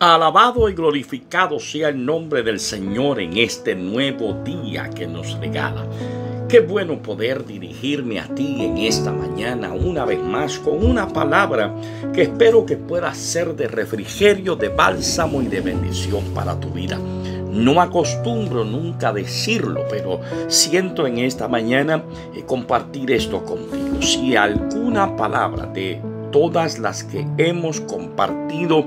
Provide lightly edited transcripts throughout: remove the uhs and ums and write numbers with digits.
Alabado y glorificado sea el nombre del Señor en este nuevo día que nos regala. Qué bueno poder dirigirme a ti en esta mañana una vez más con una palabra que espero que pueda ser de refrigerio, de bálsamo y de bendición para tu vida. No acostumbro nunca decirlo, pero siento en esta mañana compartir esto contigo. Si alguna palabra de todas las que hemos compartido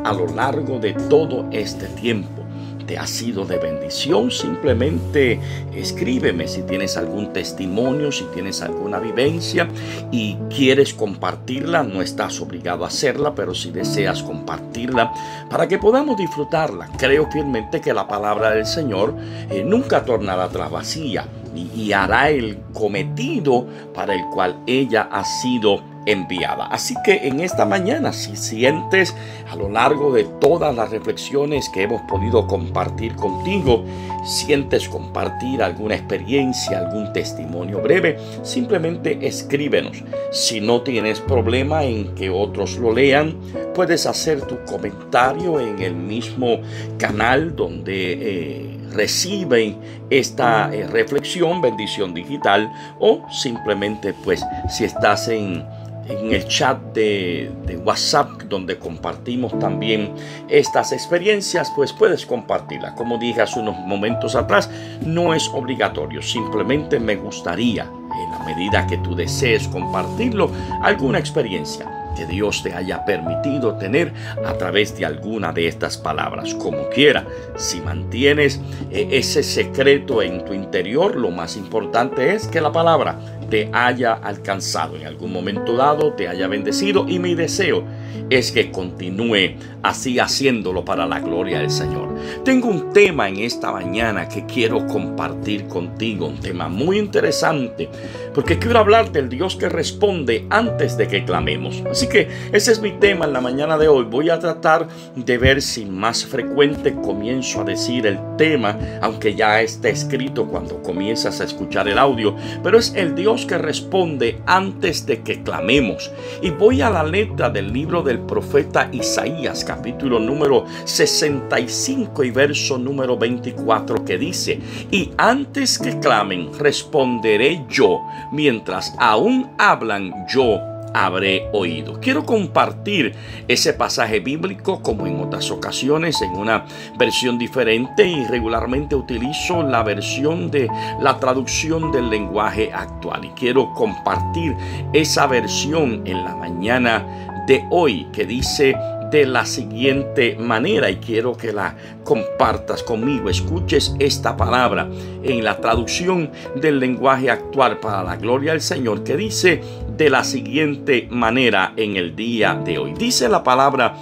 a lo largo de todo este tiempo te ha sido de bendición, simplemente escríbeme si tienes algún testimonio, si tienes alguna vivencia y quieres compartirla. No estás obligado a hacerla, pero si deseas compartirla para que podamos disfrutarla. Creo fielmente que la palabra del Señor nunca tornará atrás vacía y hará el cometido para el cual ella ha sido enviada. Así que en esta mañana, si sientes a lo largo de todas las reflexiones que hemos podido compartir contigo, sientes compartir alguna experiencia, algún testimonio breve, simplemente escríbenos. Si no tienes problema en que otros lo lean, puedes hacer tu comentario en el mismo canal donde reciben esta reflexión, Bendición Digital, o simplemente pues si estás en el chat de WhatsApp donde compartimos también estas experiencias, pues puedes compartirla. Como dije hace unos momentos atrás, no es obligatorio, simplemente me gustaría, en la medida que tú desees compartirlo, alguna experiencia que Dios te haya permitido tener a través de alguna de estas palabras. Como quiera, si mantienes ese secreto en tu interior, lo más importante es que la palabra te haya alcanzado en algún momento dado, te haya bendecido, y mi deseo es que continúe así haciéndolo para la gloria del Señor. Tengo un tema en esta mañana que quiero compartir contigo, un tema muy interesante, porque quiero hablar del Dios que responde antes de que clamemos. Así que ese es mi tema en la mañana de hoy. Voy a tratar de ver si más frecuente comienzo a decir el tema, aunque ya está escrito cuando comienzas a escuchar el audio, pero es el Dios que responde antes de que clamemos. Y voy a la letra del libro del profeta Isaías, capítulo número 65 y verso número 24, que dice: y antes que clamen, responderé yo, mientras aún hablan, yo habré oído. Quiero compartir ese pasaje bíblico, como en otras ocasiones, en una versión diferente, y regularmente utilizo la versión de la traducción del lenguaje actual, y quiero compartir esa versión en la mañana de hoy, que dice de la siguiente manera, y quiero que la compartas conmigo. Escuches esta palabra en la traducción del lenguaje actual para la gloria del Señor, que dice de la siguiente manera en el día de hoy. Dice la palabra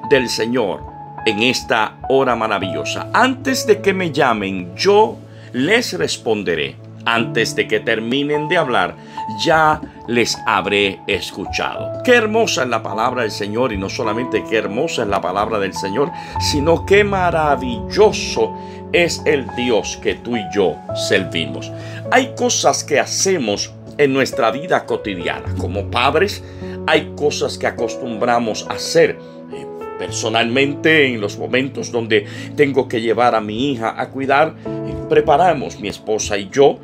del Señor en esta hora maravillosa: antes de que me llamen, yo les responderé. Antes de que terminen de hablar, ya les habré escuchado. Qué hermosa es la palabra del Señor, y no solamente qué hermosa es la palabra del Señor, sino qué maravilloso es el Dios que tú y yo servimos. Hay cosas que hacemos en nuestra vida cotidiana. Como padres, hay cosas que acostumbramos a hacer. Personalmente, en los momentos donde tengo que llevar a mi hija a cuidar, preparamos, mi esposa y yo,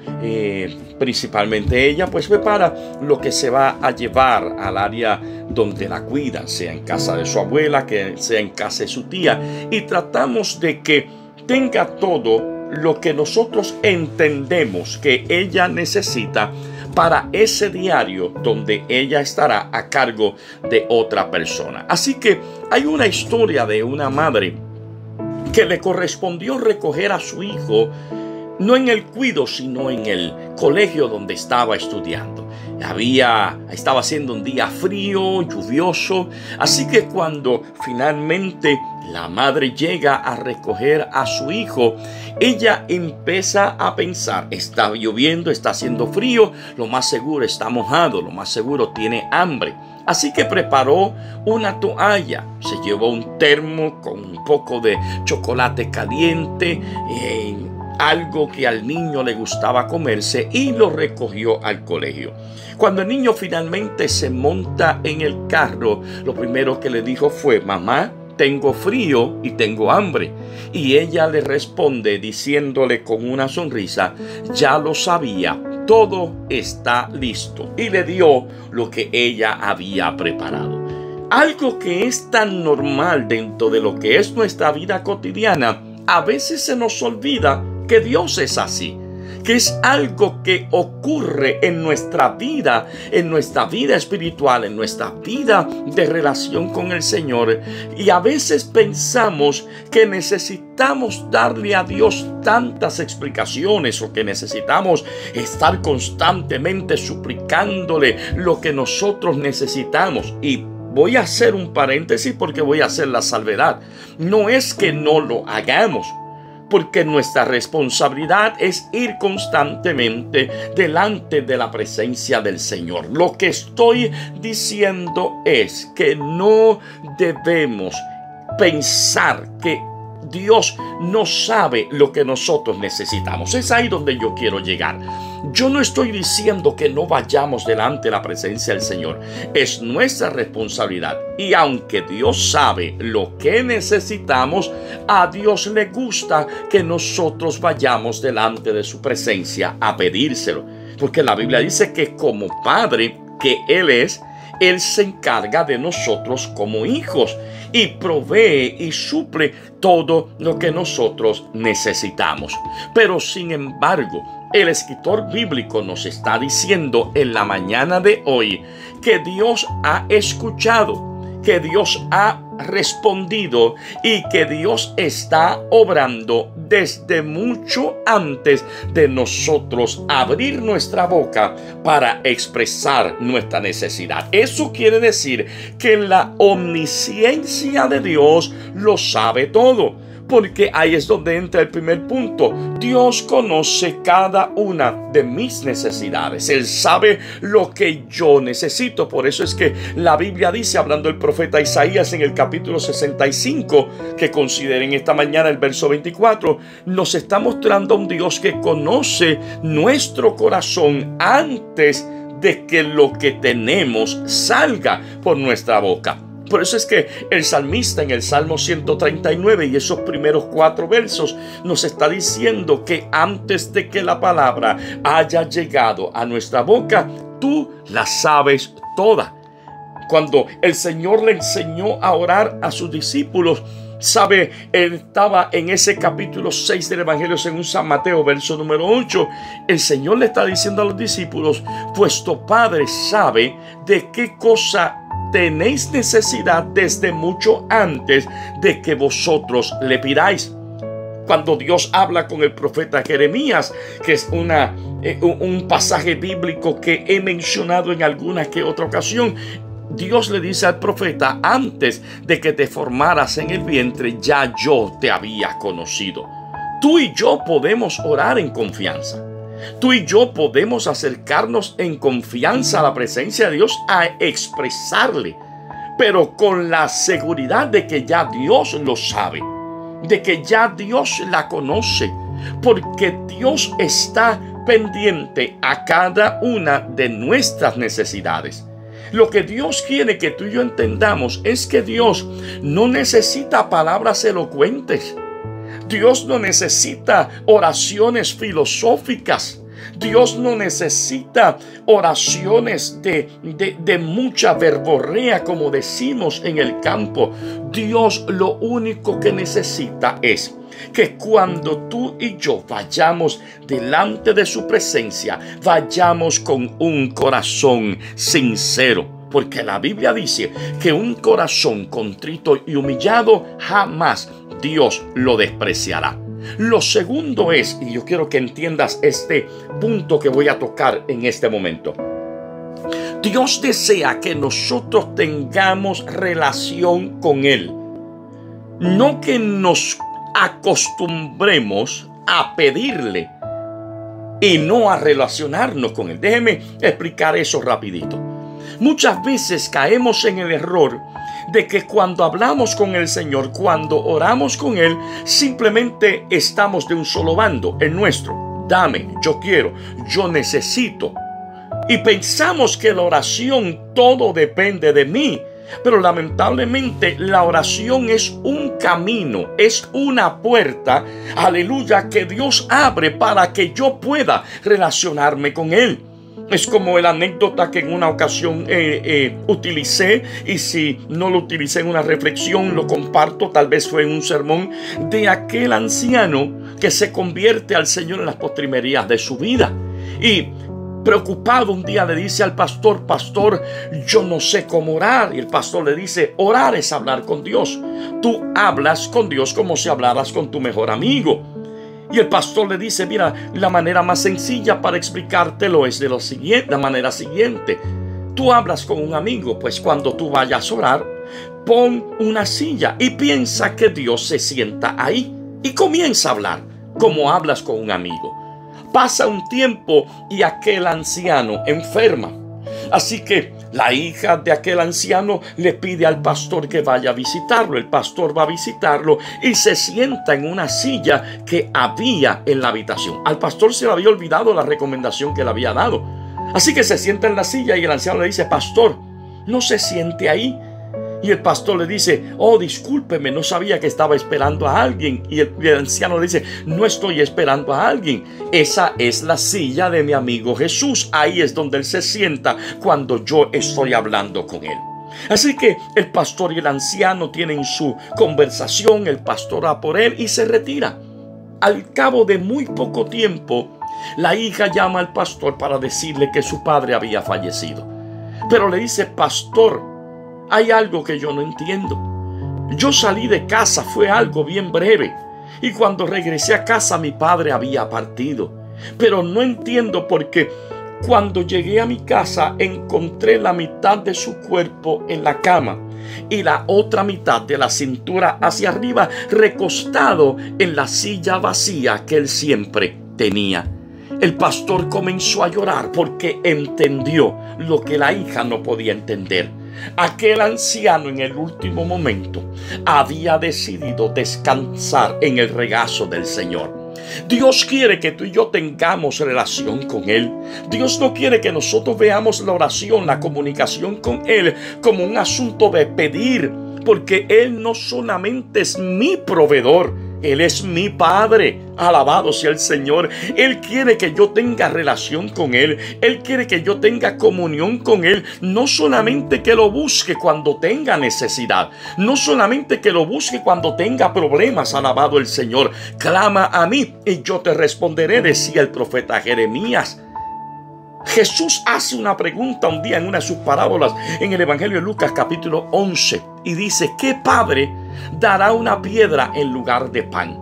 principalmente ella, pues prepara lo que se va a llevar al área donde la cuidan, sea en casa de su abuela, que sea en casa de su tía, y tratamos de que tenga todo lo que nosotros entendemos que ella necesita para ese diario donde ella estará a cargo de otra persona. Así que hay una historia de una madre que le correspondió recoger a su hijo, no en el cuido, sino en el colegio donde estaba estudiando. Estaba haciendo un día frío, lluvioso, así que cuando finalmente la madre llega a recoger a su hijo, ella empieza a pensar: está lloviendo, está haciendo frío, lo más seguro está mojado, lo más seguro tiene hambre. Así que preparó una toalla, se llevó un termo con un poco de chocolate caliente, algo que al niño le gustaba comerse, y lo recogió al colegio. Cuando el niño finalmente se monta en el carro, lo primero que le dijo fue: mamá, tengo frío y tengo hambre. Y ella le responde diciéndole con una sonrisa, ya lo sabía, todo está listo. Y le dio lo que ella había preparado. Algo que es tan normal dentro de lo que es nuestra vida cotidiana, a veces se nos olvida que Dios es así. Que es algo que ocurre en nuestra vida espiritual, en nuestra vida de relación con el Señor. Y a veces pensamos que necesitamos darle a Dios tantas explicaciones o que necesitamos estar constantemente suplicándole lo que nosotros necesitamos. Y voy a hacer un paréntesis porque voy a hacer la salvedad. No es que no lo hagamos, porque nuestra responsabilidad es ir constantemente delante de la presencia del Señor. Lo que estoy diciendo es que no debemos pensar que Dios no sabe lo que nosotros necesitamos. Es ahí donde yo quiero llegar. Yo no estoy diciendo que no vayamos delante de la presencia del Señor. Es nuestra responsabilidad. Y aunque Dios sabe lo que necesitamos, a Dios le gusta que nosotros vayamos delante de su presencia a pedírselo. Porque la Biblia dice que como Padre que Él es, Él se encarga de nosotros como hijos y provee y suple todo lo que nosotros necesitamos. Pero sin embargo, el escritor bíblico nos está diciendo en la mañana de hoy que Dios ha escuchado, que Dios ha respondido y que Dios está obrando desde mucho antes de nosotros abrir nuestra boca para expresar nuestra necesidad. Eso quiere decir que la omnisciencia de Dios lo sabe todo. Porque ahí es donde entra el primer punto. Dios conoce cada una de mis necesidades. Él sabe lo que yo necesito. Por eso es que la Biblia dice, hablando el profeta Isaías en el capítulo 65, que consideren esta mañana el verso 24, nos está mostrando a un Dios que conoce nuestro corazón antes de que lo que tenemos salga por nuestra boca. Por eso es que el salmista en el Salmo 139 y esos primeros 4 versos nos está diciendo que antes de que la palabra haya llegado a nuestra boca, tú la sabes toda. Cuando el Señor le enseñó a orar a sus discípulos, sabe, él estaba en ese capítulo 6 del Evangelio según San Mateo, verso número 8. El Señor le está diciendo a los discípulos, vuestro Padre sabe de qué cosa tenéis necesidad desde mucho antes de que vosotros le pidáis. Cuando Dios habla con el profeta Jeremías, que es un pasaje bíblico que he mencionado en alguna que otra ocasión, Dios le dice al profeta, antes de que te formaras en el vientre, ya yo te había conocido. Tú y yo podemos orar en confianza. Tú y yo podemos acercarnos en confianza a la presencia de Dios a expresarle, pero con la seguridad de que ya Dios lo sabe, de que ya Dios la conoce, porque Dios está pendiente a cada una de nuestras necesidades. Lo que Dios quiere que tú y yo entendamos es que Dios no necesita palabras elocuentes. Dios no necesita oraciones filosóficas. Dios no necesita oraciones de mucha verborrea, como decimos en el campo. Dios lo único que necesita es que cuando tú y yo vayamos delante de su presencia, vayamos con un corazón sincero. Porque la Biblia dice que un corazón contrito y humillado jamás Dios lo despreciará. Lo segundo es, y yo quiero que entiendas este punto que voy a tocar en este momento. Dios desea que nosotros tengamos relación con Él. No que nos acostumbremos a pedirle y no a relacionarnos con Él. Déjeme explicar eso rapidito. Muchas veces caemos en el error de que cuando hablamos con el Señor, cuando oramos con Él, simplemente estamos de un solo bando, el nuestro. Dame, yo quiero, yo necesito. Y pensamos que la oración todo depende de mí. Pero lamentablemente la oración es un camino, es una puerta, aleluya, que Dios abre para que yo pueda relacionarme con Él. Es como la anécdota que en una ocasión utilicé, y si no lo utilicé en una reflexión, lo comparto, tal vez fue en un sermón, de aquel anciano que se convierte al Señor en las postrimerías de su vida. Y preocupado un día le dice al pastor: pastor, yo no sé cómo orar. Y el pastor le dice: orar es hablar con Dios. Tú hablas con Dios como si hablaras con tu mejor amigo. Y el pastor le dice: mira, la manera más sencilla para explicártelo es de la manera siguiente. Tú hablas con un amigo, pues cuando tú vayas a orar, pon una silla y piensa que Dios se sienta ahí. Y comienza a hablar como hablas con un amigo. Pasa un tiempo y aquel anciano enferma. Así que la hija de aquel anciano le pide al pastor que vaya a visitarlo. El pastor va a visitarlo y se sienta en una silla que había en la habitación. Al pastor se le había olvidado la recomendación que le había dado. Así que se sienta en la silla y el anciano le dice: pastor, no se siente ahí. Y el pastor le dice: oh, discúlpeme, no sabía que estaba esperando a alguien. Y el anciano le dice: no estoy esperando a alguien. Esa es la silla de mi amigo Jesús. Ahí es donde Él se sienta cuando yo estoy hablando con Él. Así que el pastor y el anciano tienen su conversación. El pastor va por él y se retira. Al cabo de muy poco tiempo, la hija llama al pastor para decirle que su padre había fallecido. Pero le dice: pastor, hay algo que yo no entiendo. Yo salí de casa, fue algo bien breve, y cuando regresé a casa mi padre había partido. Pero no entiendo porque cuando llegué a mi casa encontré la mitad de su cuerpo en la cama y la otra mitad de la cintura hacia arriba recostado en la silla vacía que él siempre tenía. El pastor comenzó a llorar porque entendió lo que la hija no podía entender. Aquel anciano en el último momento había decidido descansar en el regazo del Señor. Dios quiere que tú y yo tengamos relación con Él. Dios no quiere que nosotros veamos la oración, la comunicación con Él como un asunto de pedir, porque Él no solamente es mi proveedor, Él es mi Padre. Alabado sea el Señor. Él quiere que yo tenga relación con Él. Él quiere que yo tenga comunión con Él. No solamente que lo busque cuando tenga necesidad. No solamente que lo busque cuando tenga problemas. Alabado el Señor. Clama a mí y yo te responderé, decía el profeta Jeremías. Jesús hace una pregunta un día en una de sus parábolas en el Evangelio de Lucas capítulo 11 y dice: ¿qué padre dará una piedra en lugar de pan?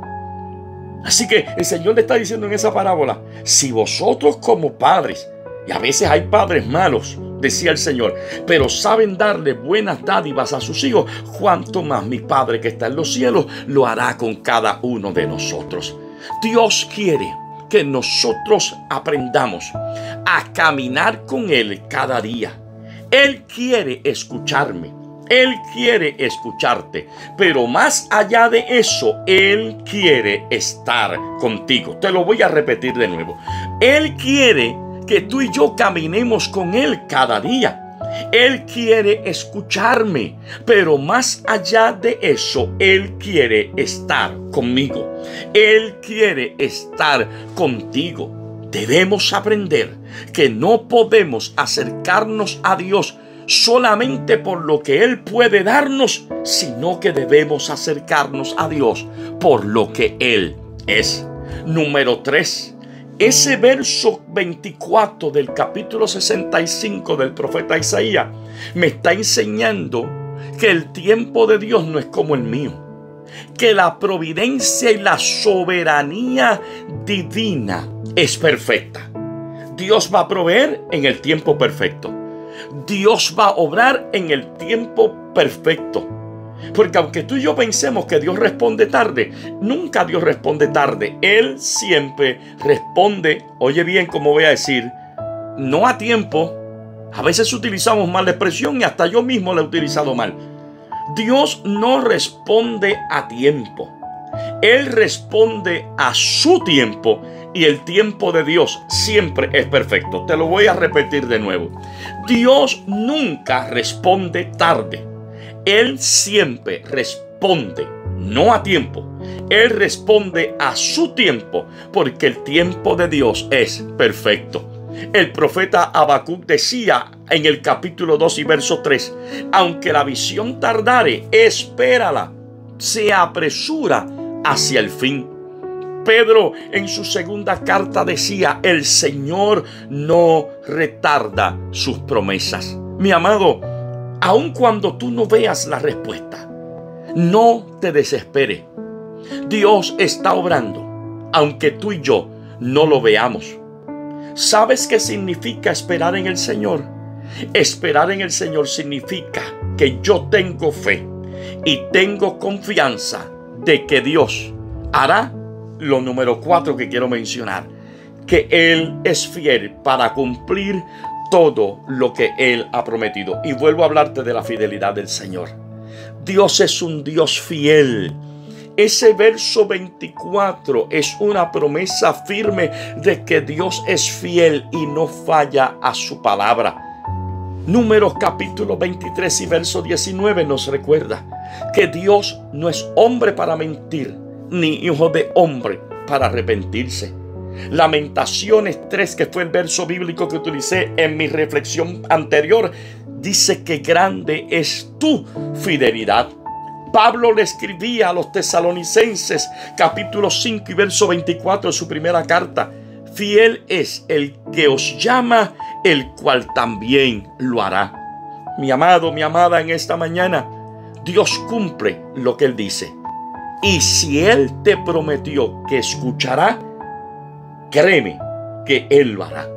Así que el Señor le está diciendo en esa parábola: si vosotros como padres, y a veces hay padres malos, decía el Señor, pero saben darle buenas dádivas a sus hijos, cuanto más mi Padre que está en los cielos lo hará con cada uno de nosotros. Dios quiere que nosotros aprendamos a caminar con Él cada día. Él quiere escucharme, Él quiere escucharte, pero más allá de eso, Él quiere estar contigo. Te lo voy a repetir de nuevo. Él quiere que tú y yo caminemos con Él cada día. Él quiere escucharme, pero más allá de eso, Él quiere estar conmigo. Él quiere estar contigo. Debemos aprender que no podemos acercarnos a Dios solamente por lo que Él puede darnos, sino que debemos acercarnos a Dios por lo que Él es. Número 3. Ese verso 24 del capítulo 65 del profeta Isaías me está enseñando que el tiempo de Dios no es como el mío, que la providencia y la soberanía divina es perfecta. Dios va a proveer en el tiempo perfecto. Dios va a obrar en el tiempo perfecto. Porque aunque tú y yo pensemos que Dios responde tarde, nunca Dios responde tarde. Él siempre responde, oye bien como voy a decir, no a tiempo. A veces utilizamos mal la expresión y hasta yo mismo la he utilizado mal. Dios no responde a tiempo. Él responde a su tiempo y el tiempo de Dios siempre es perfecto. Te lo voy a repetir de nuevo. Dios nunca responde tarde. Él siempre responde, no a tiempo. Él responde a su tiempo, porque el tiempo de Dios es perfecto. El profeta Habacuc decía en el capítulo 2 y verso 3, aunque la visión tardare, espérala, se apresura hacia el fin. Pedro en su segunda carta decía, el Señor no retarda sus promesas. Mi amado, aun cuando tú no veas la respuesta, no te desesperes. Dios está obrando, aunque tú y yo no lo veamos. ¿Sabes qué significa esperar en el Señor? Esperar en el Señor significa que yo tengo fe y tengo confianza de que Dios hará lo número 4 que quiero mencionar, que Él es fiel para cumplir todo lo que Él ha prometido. Y vuelvo a hablarte de la fidelidad del Señor. Dios es un Dios fiel. Ese verso 24 es una promesa firme de que Dios es fiel y no falla a su palabra. Números capítulo 23 y verso 19 nos recuerda que Dios no es hombre para mentir, ni hijo de hombre para arrepentirse. Lamentaciones 3, que fue el verso bíblico que utilicé en mi reflexión anterior, dice que grande es tu fidelidad. Pablo le escribía a los tesalonicenses capítulo 5 y verso 24 de su primera carta, fiel es el que os llama, el cual también lo hará. Mi amado, mi amada, en esta mañana Dios cumple lo que Él dice. Y si Él te prometió que escuchará, créeme que Él lo hará.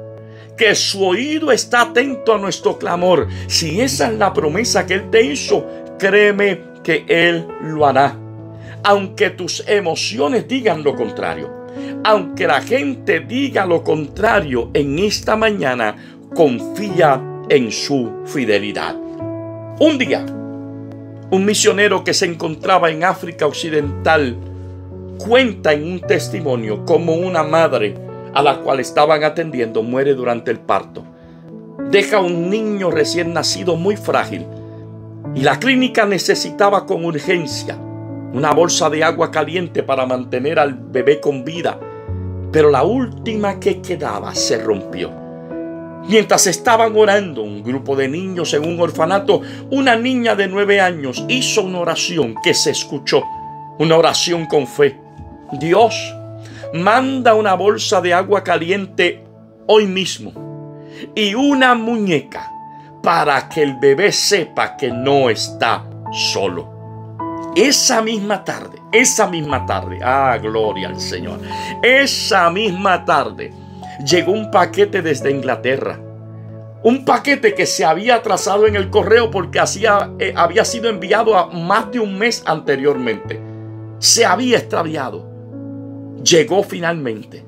Que su oído está atento a nuestro clamor. Si esa es la promesa que Él te hizo, créeme que Él lo hará. Aunque tus emociones digan lo contrario, aunque la gente diga lo contrario, en esta mañana confía en su fidelidad. Un día, un misionero que se encontraba en África Occidental cuenta en un testimonio cómo una madre a la cual estaban atendiendo muere durante el parto. Deja un niño recién nacido muy frágil y la clínica necesitaba con urgencia una bolsa de agua caliente para mantener al bebé con vida, pero la última que quedaba se rompió. Mientras estaban orando un grupo de niños en un orfanato, una niña de 9 años hizo una oración que se escuchó, una oración con fe. Dios, manda una bolsa de agua caliente hoy mismo y una muñeca para que el bebé sepa que no está solo. Esa misma tarde, gloria al Señor, esa misma tarde llegó un paquete desde Inglaterra. Un paquete que se había atrasado en el correo porque había sido enviado a más de un mes anteriormente. Se había extraviado. Llegó finalmente.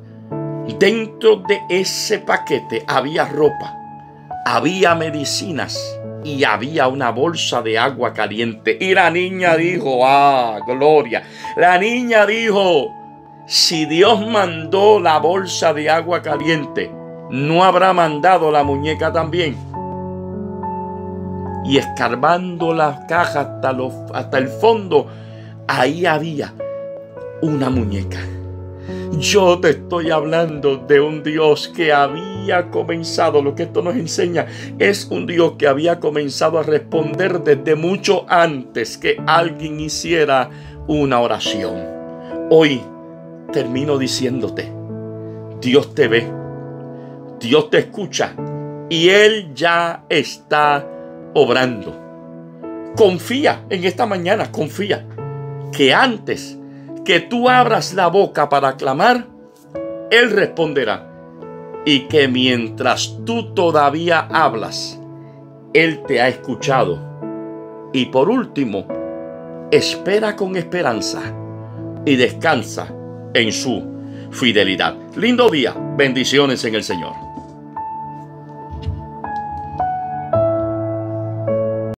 Dentro de ese paquete había ropa, había medicinas y había una bolsa de agua caliente. Y la niña dijo, gloria. La niña dijo, si Dios mandó la bolsa de agua caliente, ¿no habrá mandado la muñeca también? Y escarbando la caja hasta el fondo, ahí había una muñeca. Yo te estoy hablando de un Dios que había comenzado, lo que esto nos enseña, es un Dios que había comenzado a responder desde mucho antes que alguien hiciera una oración. Hoy termino diciéndote, Dios te ve, Dios te escucha y Él ya está obrando. Confía en esta mañana, confía que antes que tú abras la boca para clamar, Él responderá. Y que mientras tú todavía hablas, Él te ha escuchado. Y por último, espera con esperanza y descansa en su fidelidad. Lindo día, bendiciones en el Señor.